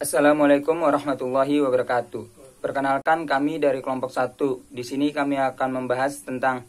Assalamualaikum warahmatullahi wabarakatuh. Perkenalkan, kami dari kelompok 1. Di sini kami akan membahas tentang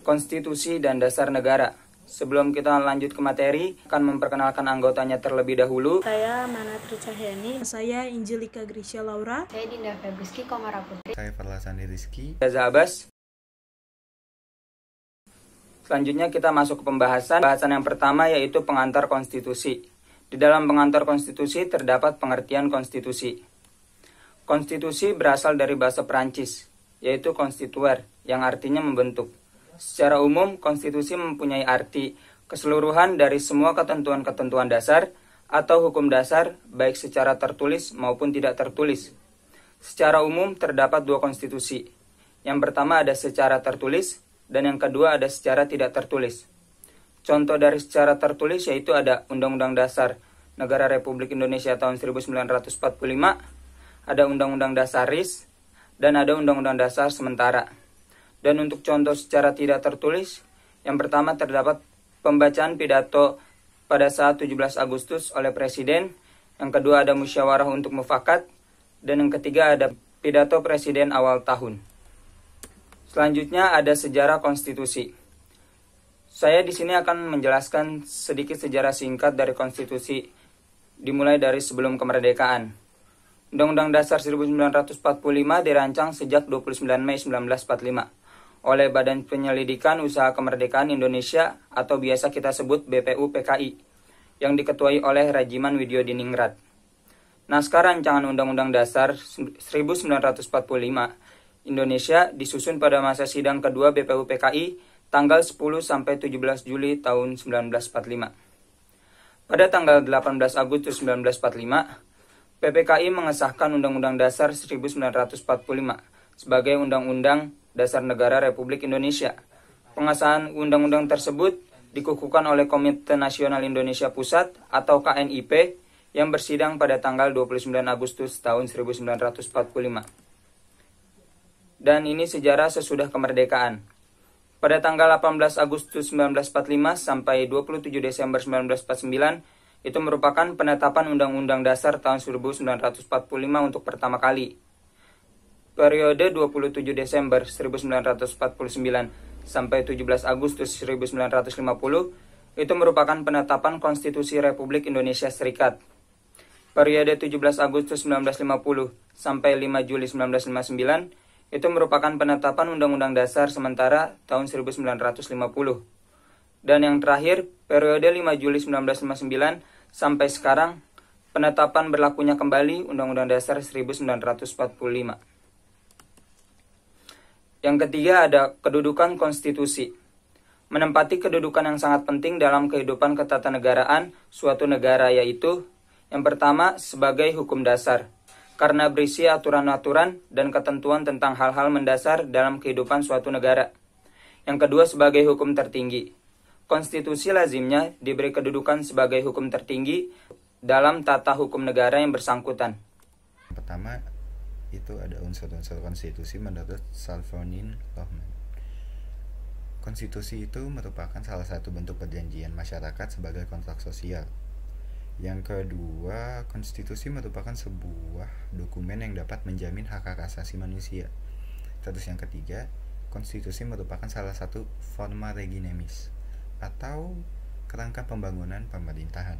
konstitusi dan dasar negara. Sebelum kita lanjut ke materi, akan memperkenalkan anggotanya terlebih dahulu. Saya Manatri Cahyani. Saya Injelika Grisha Laura. Saya Dinda Febriski Komaraputri. Saya Farlasani Rizky. Reza Abbas. Selanjutnya kita masuk ke pembahasan. Bahasan yang pertama yaitu pengantar konstitusi. Di dalam pengantar konstitusi terdapat pengertian konstitusi. Konstitusi berasal dari bahasa Perancis, yaitu constituer, yang artinya membentuk. Secara umum, konstitusi mempunyai arti keseluruhan dari semua ketentuan-ketentuan dasar atau hukum dasar, baik secara tertulis maupun tidak tertulis. Secara umum terdapat dua konstitusi. Yang pertama ada secara tertulis, dan yang kedua ada secara tidak tertulis. Contoh dari secara tertulis yaitu ada Undang-Undang Dasar Negara Republik Indonesia tahun 1945, ada Undang-Undang Dasar RI, dan ada Undang-Undang Dasar Sementara. Dan untuk contoh secara tidak tertulis, yang pertama terdapat pembacaan pidato pada saat 17 Agustus oleh Presiden, yang kedua ada musyawarah untuk mufakat, dan yang ketiga ada pidato Presiden awal tahun. Selanjutnya ada sejarah konstitusi. Saya di sini akan menjelaskan sedikit sejarah singkat dari konstitusi, dimulai dari sebelum kemerdekaan. Undang-Undang Dasar 1945 dirancang sejak 29 Mei 1945 oleh Badan Penyelidikan Usaha Kemerdekaan Indonesia atau biasa kita sebut BPUPKI, yang diketuai oleh Rajiman Widyodiningrat. Naskah rancangan Undang-Undang Dasar 1945 Indonesia disusun pada masa sidang kedua BPUPKI tanggal 10 sampai 17 Juli tahun 1945. Pada tanggal 18 Agustus 1945, PPKI mengesahkan Undang-Undang Dasar 1945 sebagai Undang-Undang Dasar Negara Republik Indonesia. Pengesahan undang-undang tersebut dikukuhkan oleh Komite Nasional Indonesia Pusat atau KNIP yang bersidang pada tanggal 29 Agustus tahun 1945. Dan ini sejarah sesudah kemerdekaan. Pada tanggal 18 Agustus 1945 sampai 27 Desember 1949, itu merupakan penetapan Undang-Undang Dasar tahun 1945 untuk pertama kali. Periode 27 Desember 1949 sampai 17 Agustus 1950 itu merupakan penetapan Konstitusi Republik Indonesia Serikat. Periode 17 Agustus 1950 sampai 5 Juli 1959 itu merupakan penetapan Undang-Undang Dasar Sementara tahun 1950. Dan yang terakhir, periode 5 Juli 1959 sampai sekarang, penetapan berlakunya kembali Undang-Undang Dasar 1945. Yang ketiga ada kedudukan konstitusi. Menempati kedudukan yang sangat penting dalam kehidupan ketatanegaraan suatu negara, yaitu yang pertama sebagai hukum dasar, karena berisi aturan-aturan dan ketentuan tentang hal-hal mendasar dalam kehidupan suatu negara. Yang kedua sebagai hukum tertinggi. Konstitusi lazimnya diberi kedudukan sebagai hukum tertinggi dalam tata hukum negara yang bersangkutan. Pertama, itu ada unsur-unsur konstitusi menurut Salvonin Lohman. Konstitusi itu merupakan salah satu bentuk perjanjian masyarakat sebagai kontrak sosial. Yang kedua, konstitusi merupakan sebuah dokumen yang dapat menjamin hak-hak asasi manusia. Terus yang ketiga, konstitusi merupakan salah satu forma regimenis atau kerangka pembangunan pemerintahan.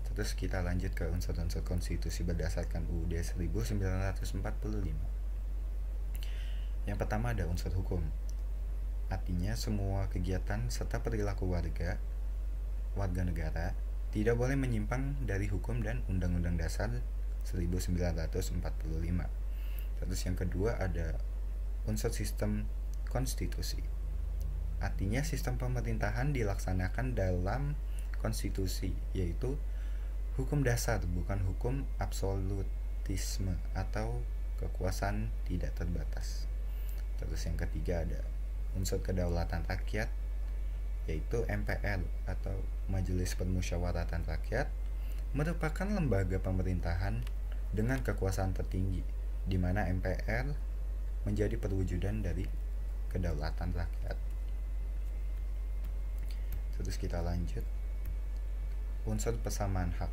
Terus kita lanjut ke unsur-unsur konstitusi berdasarkan UUD 1945. Yang pertama ada unsur hukum. Artinya semua kegiatan serta perilaku warga negara tidak boleh menyimpang dari hukum dan Undang-Undang Dasar 1945. Terus yang kedua ada unsur sistem konstitusi. Artinya sistem pemerintahan dilaksanakan dalam konstitusi, yaitu hukum dasar, bukan hukum absolutisme atau kekuasaan tidak terbatas. Terus yang ketiga ada unsur kedaulatan rakyat, yaitu MPR atau Majelis Permusyawaratan Rakyat, merupakan lembaga pemerintahan dengan kekuasaan tertinggi, di mana MPR menjadi perwujudan dari kedaulatan rakyat. Terus kita lanjut. Unsur persamaan hak.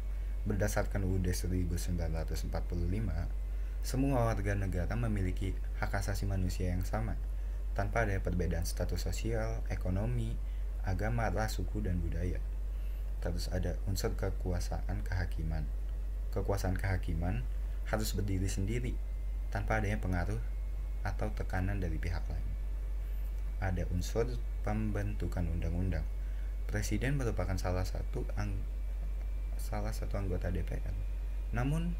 Berdasarkan UUD 1945, semua warga negara memiliki hak asasi manusia yang sama, tanpa ada perbedaan status sosial, ekonomi, agama, ras, suku, dan budaya. Terus ada unsur kekuasaan kehakiman. Kekuasaan kehakiman harus berdiri sendiri, tanpa adanya pengaruh atau tekanan dari pihak lain. Ada unsur pembentukan undang-undang. Presiden merupakan salah satu anggota DPR. Namun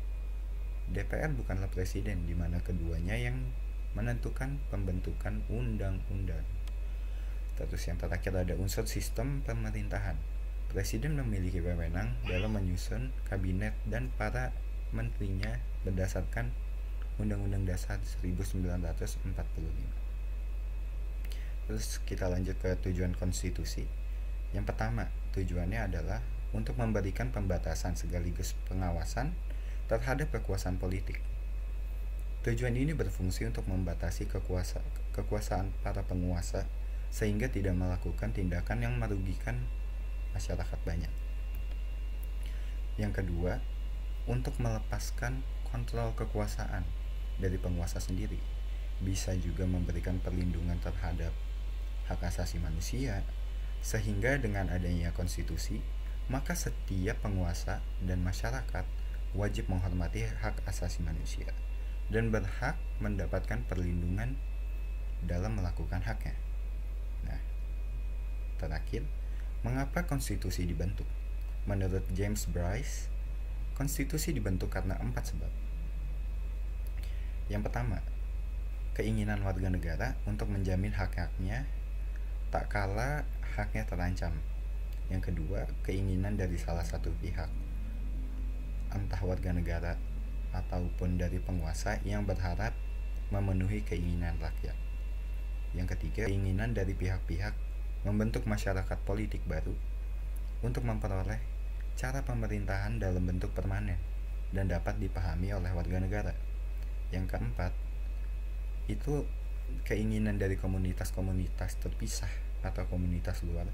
DPR bukanlah presiden, di mana keduanya yang menentukan pembentukan undang-undang. Terus yang terakhir ada unsur sistem pemerintahan. Presiden memiliki wewenang dalam menyusun kabinet dan para menterinya berdasarkan Undang-Undang Dasar 1945. Terus kita lanjut ke tujuan konstitusi. Yang pertama, tujuannya adalah untuk memberikan pembatasan sekaligus pengawasan terhadap kekuasaan politik. Tujuan ini berfungsi untuk membatasi kekuasaan para penguasa sehingga tidak melakukan tindakan yang merugikan masyarakat banyak. Yang kedua, untuk melepaskan kontrol kekuasaan dari penguasa sendiri. Bisa juga memberikan perlindungan terhadap hak asasi manusia, sehingga dengan adanya konstitusi, maka setiap penguasa dan masyarakat wajib menghormati hak asasi manusia dan berhak mendapatkan perlindungan dalam melakukan haknya. Nah, terakhir, mengapa konstitusi dibentuk? Menurut James Bryce, konstitusi dibentuk karena 4 sebab. Yang pertama, keinginan warga negara untuk menjamin hak-haknya tak kala haknya terancam. Yang kedua, keinginan dari salah satu pihak, entah warga negara ataupun dari penguasa yang berharap memenuhi keinginan rakyat. Yang ketiga, keinginan dari pihak-pihak membentuk masyarakat politik baru untuk memperoleh cara pemerintahan dalam bentuk permanen dan dapat dipahami oleh warga negara. Yang keempat, itu keinginan dari komunitas-komunitas terpisah atau komunitas luar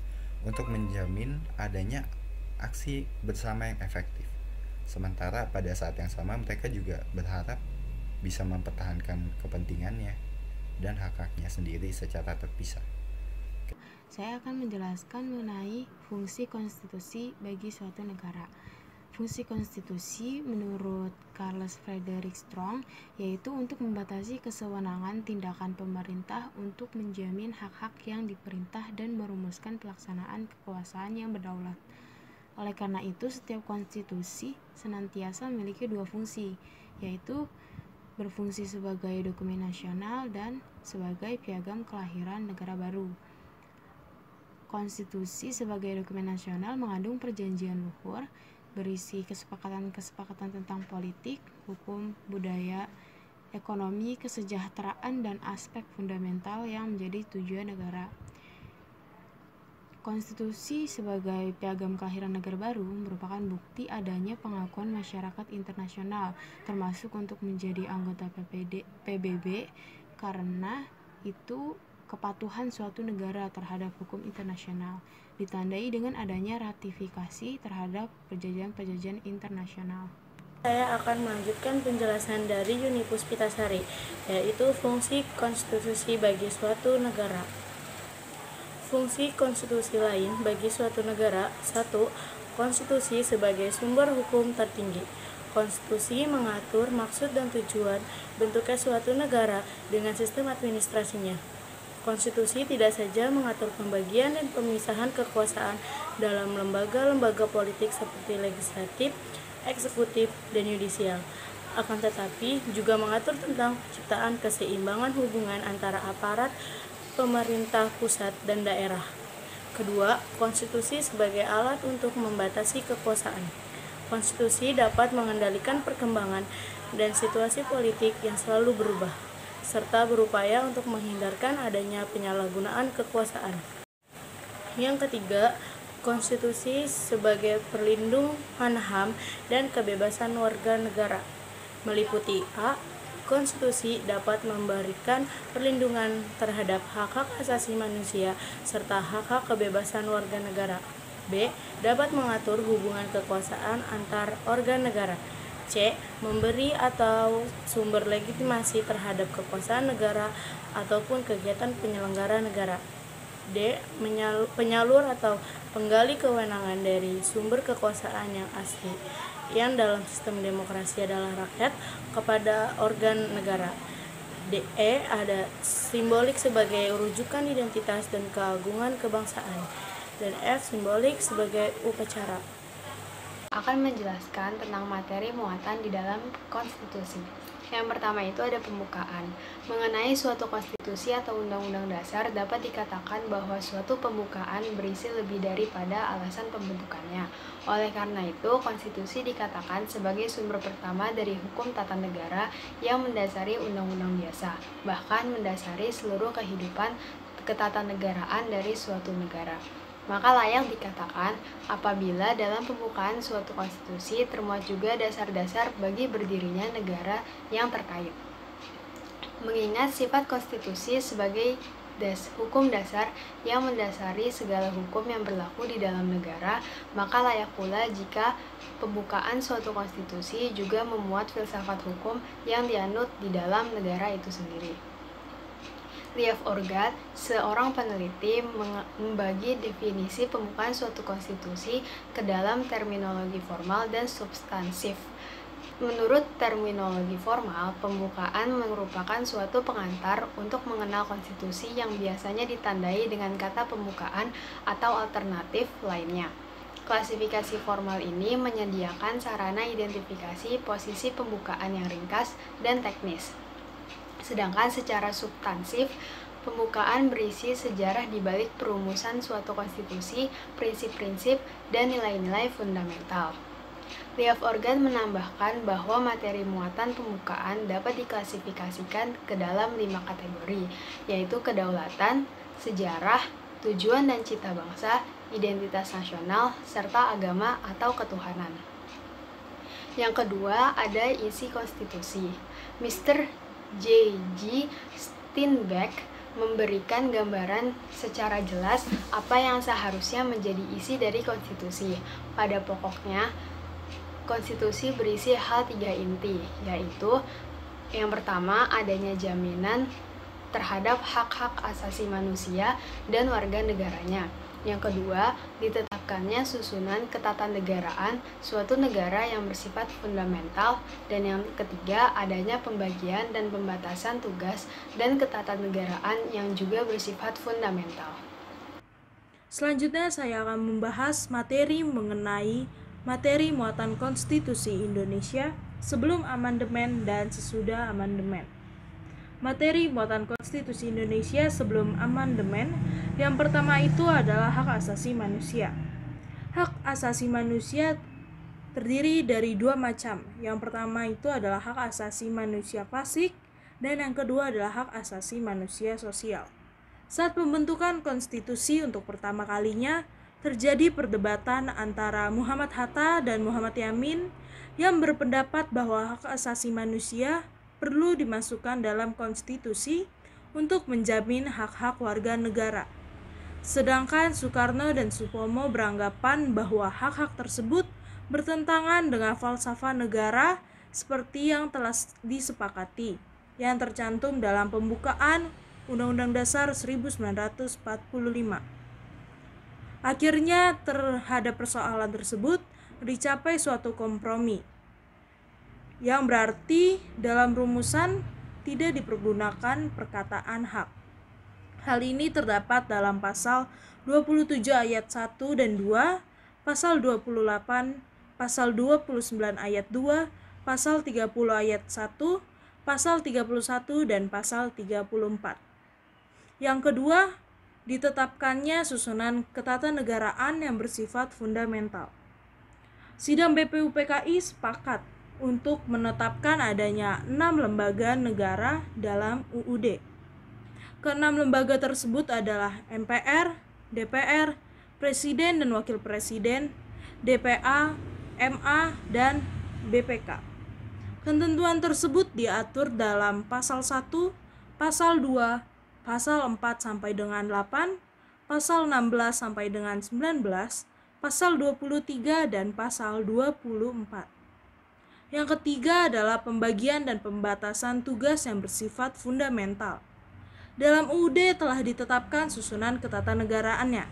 untuk menjamin adanya aksi bersama yang efektif. Sementara pada saat yang sama mereka juga berharap bisa mempertahankan kepentingannya dan hak-haknya sendiri secara terpisah. Saya akan menjelaskan mengenai fungsi konstitusi bagi suatu negara. Fungsi konstitusi menurut Charles Frederick Strong yaitu untuk membatasi kesewenangan tindakan pemerintah untuk menjamin hak-hak yang diperintah dan merumuskan pelaksanaan kekuasaan yang berdaulat. Oleh karena itu, setiap konstitusi senantiasa memiliki 2 fungsi, yaitu berfungsi sebagai dokumen nasional dan sebagai piagam kelahiran negara baru. Konstitusi sebagai dokumen nasional mengandung perjanjian luhur, berisi kesepakatan-kesepakatan tentang politik, hukum, budaya, ekonomi, kesejahteraan, dan aspek fundamental yang menjadi tujuan negara. Konstitusi sebagai piagam kelahiran negara baru merupakan bukti adanya pengakuan masyarakat internasional, termasuk untuk menjadi anggota PBB, karena itu kepatuhan suatu negara terhadap hukum internasional, ditandai dengan adanya ratifikasi terhadap perjanjian-perjanjian internasional. Saya akan melanjutkan penjelasan dari Yuni Puspitasari, yaitu fungsi konstitusi bagi suatu negara. Fungsi konstitusi lain bagi suatu negara. 1. Konstitusi sebagai sumber hukum tertinggi. Konstitusi mengatur maksud dan tujuan bentuknya suatu negara dengan sistem administrasinya. Konstitusi tidak saja mengatur pembagian dan pemisahan kekuasaan dalam lembaga-lembaga politik seperti legislatif, eksekutif, dan yudisial, akan tetapi juga mengatur tentang penciptaan keseimbangan hubungan antara aparat pemerintah pusat dan daerah. Kedua, konstitusi sebagai alat untuk membatasi kekuasaan. Konstitusi dapat mengendalikan perkembangan dan situasi politik yang selalu berubah, serta berupaya untuk menghindarkan adanya penyalahgunaan kekuasaan. Yang ketiga, konstitusi sebagai perlindung HAM dan kebebasan warga negara, meliputi A. Konstitusi dapat memberikan perlindungan terhadap hak-hak asasi manusia serta hak-hak kebebasan warga negara. B. Dapat mengatur hubungan kekuasaan antar organ negara. C. Memberi atau sumber legitimasi terhadap kekuasaan negara ataupun kegiatan penyelenggara negara. D. Penyalur atau penggali kewenangan dari sumber kekuasaan yang asli, yang dalam sistem demokrasi adalah rakyat, kepada organ negara. D. Ada simbolik sebagai rujukan identitas dan keagungan kebangsaan. Dan F. Simbolik sebagai upacara. Akan menjelaskan tentang materi muatan di dalam konstitusi. Yang pertama itu ada pembukaan. Mengenai suatu konstitusi atau undang-undang dasar dapat dikatakan bahwa suatu pembukaan berisi lebih daripada alasan pembentukannya. Oleh karena itu, konstitusi dikatakan sebagai sumber pertama dari hukum tata negara yang mendasari undang-undang biasa, bahkan mendasari seluruh kehidupan ketatanegaraan dari suatu negara. Maka layak dikatakan apabila dalam pembukaan suatu konstitusi termuat juga dasar-dasar bagi berdirinya negara yang terkait. Mengingat sifat konstitusi sebagai hukum dasar yang mendasari segala hukum yang berlaku di dalam negara, maka layak pula jika pembukaan suatu konstitusi juga memuat filsafat hukum yang dianut di dalam negara itu sendiri. Lief Orgat, seorang peneliti, membagi definisi pembukaan suatu konstitusi ke dalam terminologi formal dan substansif. Menurut terminologi formal, pembukaan merupakan suatu pengantar untuk mengenal konstitusi yang biasanya ditandai dengan kata pembukaan atau alternatif lainnya. Klasifikasi formal ini menyediakan sarana identifikasi posisi pembukaan yang ringkas dan teknis. Sedangkan secara substansif, pembukaan berisi sejarah di balik perumusan suatu konstitusi, prinsip-prinsip, dan nilai-nilai fundamental. Lief Orgat menambahkan bahwa materi muatan pembukaan dapat diklasifikasikan ke dalam 5 kategori, yaitu kedaulatan, sejarah, tujuan dan cita bangsa, identitas nasional, serta agama atau ketuhanan. Yang kedua, ada isi konstitusi. Mr. J.G. Steinbeck memberikan gambaran secara jelas apa yang seharusnya menjadi isi dari konstitusi. Pada pokoknya, konstitusi berisi hal 3 inti, yaitu yang pertama, adanya jaminan terhadap hak-hak asasi manusia dan warga negaranya. Yang kedua, ditetapkannya susunan ketatanegaraan suatu negara yang bersifat fundamental. Dan yang ketiga, adanya pembagian dan pembatasan tugas dan ketatanegaraan yang juga bersifat fundamental. Selanjutnya saya akan membahas materi mengenai materi muatan konstitusi Indonesia sebelum amandemen dan sesudah amandemen. Materi muatan konstitusi Indonesia sebelum amandemen, yang pertama itu adalah hak asasi manusia. Hak asasi manusia terdiri dari 2 macam. Yang pertama itu adalah hak asasi manusia klasik, dan yang kedua adalah hak asasi manusia sosial. Saat pembentukan konstitusi untuk pertama kalinya, terjadi perdebatan antara Muhammad Hatta dan Muhammad Yamin yang berpendapat bahwa hak asasi manusia perlu dimasukkan dalam konstitusi untuk menjamin hak-hak warga negara. Sedangkan Soekarno dan Supomo beranggapan bahwa hak-hak tersebut bertentangan dengan falsafah negara seperti yang telah disepakati, yang tercantum dalam pembukaan Undang-Undang Dasar 1945. Akhirnya terhadap persoalan tersebut dicapai suatu kompromi, yang berarti dalam rumusan tidak dipergunakan perkataan hak. Hal ini terdapat dalam pasal 27 ayat 1 dan 2, pasal 28, pasal 29 ayat 2, pasal 30 ayat 1, pasal 31 dan pasal 34. Yang kedua, ditetapkannya susunan ketatanegaraan yang bersifat fundamental. Sidang BPUPKI sepakat untuk menetapkan adanya 6 lembaga negara dalam UUD. Ke-6 lembaga tersebut adalah MPR, DPR, Presiden dan Wakil Presiden, DPA, MA, dan BPK. Ketentuan tersebut diatur dalam pasal 1, pasal 2, pasal 4 sampai dengan 8, pasal 16 sampai dengan 19, pasal 23 dan pasal 24. Yang ketiga adalah pembagian dan pembatasan tugas yang bersifat fundamental. Dalam UUD telah ditetapkan susunan ketatanegaraannya.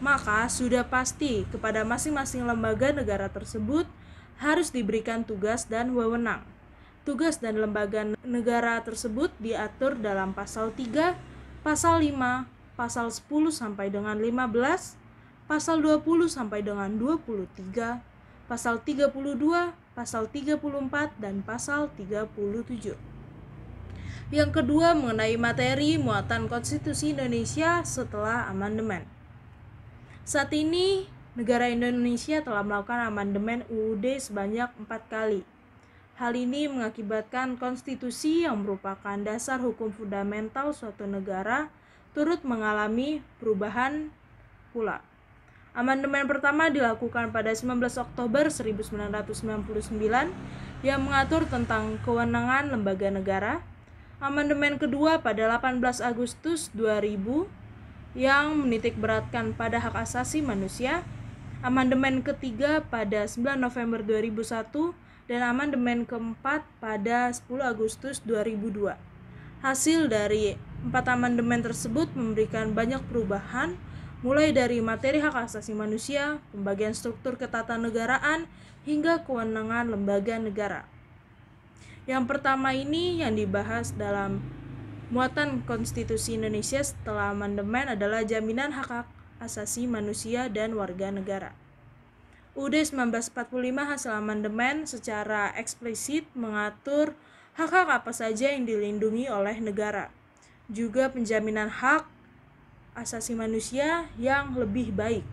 Maka sudah pasti kepada masing-masing lembaga negara tersebut harus diberikan tugas dan wewenang. Tugas dan lembaga negara tersebut diatur dalam pasal 3, pasal 5, pasal 10 sampai dengan 15, pasal 20 sampai dengan 23, pasal 32, pasal 34, dan pasal 37. Yang kedua mengenai materi muatan Konstitusi Indonesia setelah amandemen. Saat ini, negara Indonesia telah melakukan amandemen UUD sebanyak 4 kali. Hal ini mengakibatkan konstitusi yang merupakan dasar hukum fundamental suatu negara turut mengalami perubahan pula. Amandemen pertama dilakukan pada 19 Oktober 1999 yang mengatur tentang kewenangan lembaga negara. Amandemen kedua pada 18 Agustus 2000 yang menitikberatkan pada hak asasi manusia. Amandemen ketiga pada 9 November 2001 dan amandemen keempat pada 10 Agustus 2002. Hasil dari 4 amandemen tersebut memberikan banyak perubahan, mulai dari materi hak asasi manusia, pembagian struktur ketatanegaraan, hingga kewenangan lembaga negara. Yang pertama ini yang dibahas dalam muatan Konstitusi Indonesia setelah amandemen adalah jaminan hak asasi manusia dan warga negara. UUD 1945 hasil amandemen secara eksplisit mengatur hak-hak apa saja yang dilindungi oleh negara. Juga penjaminan hak asasi manusia yang lebih baik.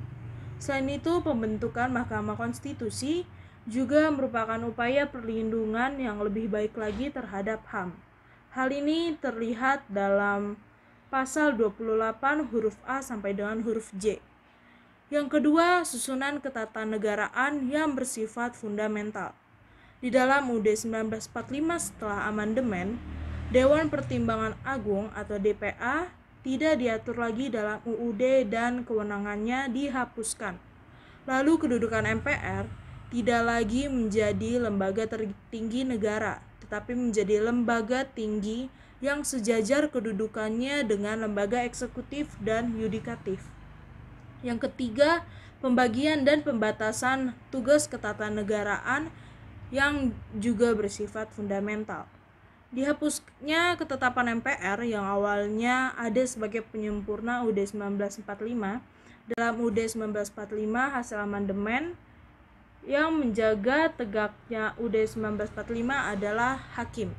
Selain itu, pembentukan Mahkamah Konstitusi juga merupakan upaya perlindungan yang lebih baik lagi terhadap HAM. Hal ini terlihat dalam pasal 28 huruf A sampai dengan huruf J. Yang kedua, susunan ketatanegaraan yang bersifat fundamental. Di dalam UUD 1945 setelah amandemen, Dewan Pertimbangan Agung atau DPA tidak diatur lagi dalam UUD dan kewenangannya dihapuskan. Lalu kedudukan MPR tidak lagi menjadi lembaga tertinggi negara, tetapi menjadi lembaga tinggi yang sejajar kedudukannya dengan lembaga eksekutif dan yudikatif. Yang ketiga, pembagian dan pembatasan tugas ketatanegaraan yang juga bersifat fundamental. Dihapusnya ketetapan MPR yang awalnya ada sebagai penyempurna UUD 1945, dalam UUD 1945 hasil amandemen yang menjaga tegaknya UUD 1945 adalah hakim,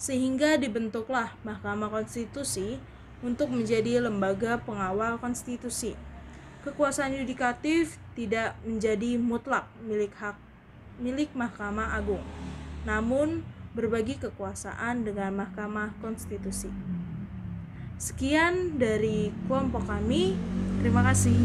sehingga dibentuklah Mahkamah Konstitusi untuk menjadi lembaga pengawal konstitusi. Kekuasaan yudikatif tidak menjadi mutlak milik Mahkamah Agung, namun berbagi kekuasaan dengan Mahkamah Konstitusi. Sekian dari kelompok kami. Terima kasih.